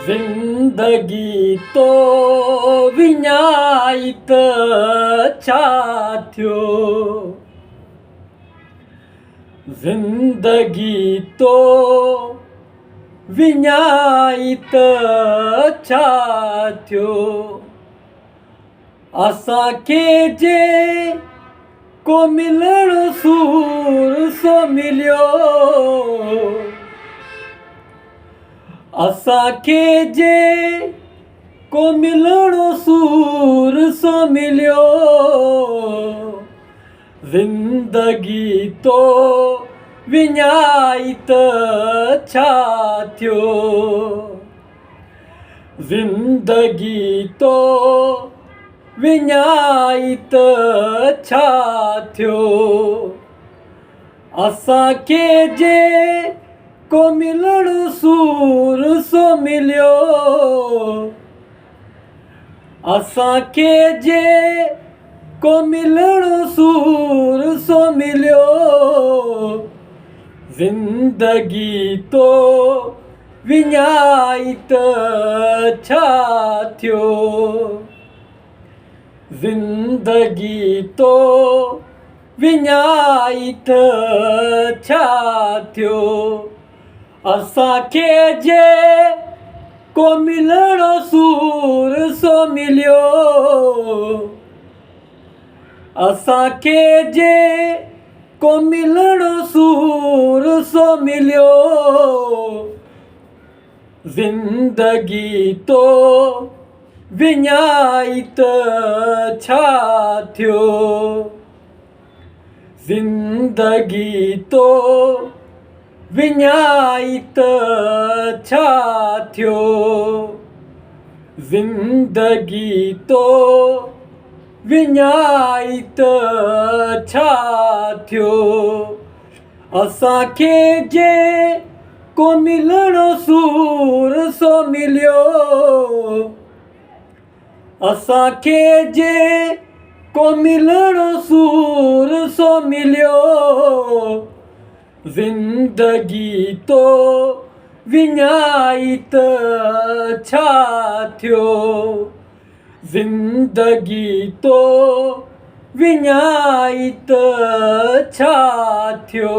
ज़िंदगी तो विञाइत छा थियो। ज़िंदगी तो विञाइत छा थियो। असांखे जे को मिलण सूर सो मिलियो। असांखे जे को मिलण सूर सो मिलियो। ज़िंदगी तो विञाइत छा थियो। ज़िंदगी तो विञाइत छा थियो। असांखे जे को मिलण सूर सो मिलियो। असांखे जे को मिलण सूर सो मिलियो। ज़िंदगी तो विञाइत छा थियो। ज़िंदगी तो विञाइत छा थियो। असांखे जे को मिलण सूर सो मिलियो। असांखे जे को मिलण सूर सो मिलियो। ज़िंदगी तो विञाइत छा थियो। ज़िंदगी तो विञाइत छा थियो। ज़िंदगी तो विञाइत छा थियो। असांखे जे को मिलण सूर सो मिलियो। असांखे जे को मिलण सूर सो मिलियो। ज़िंदगी तो विञाइत छा थियो। ज़िंदगी तो विञाइत छा थियो।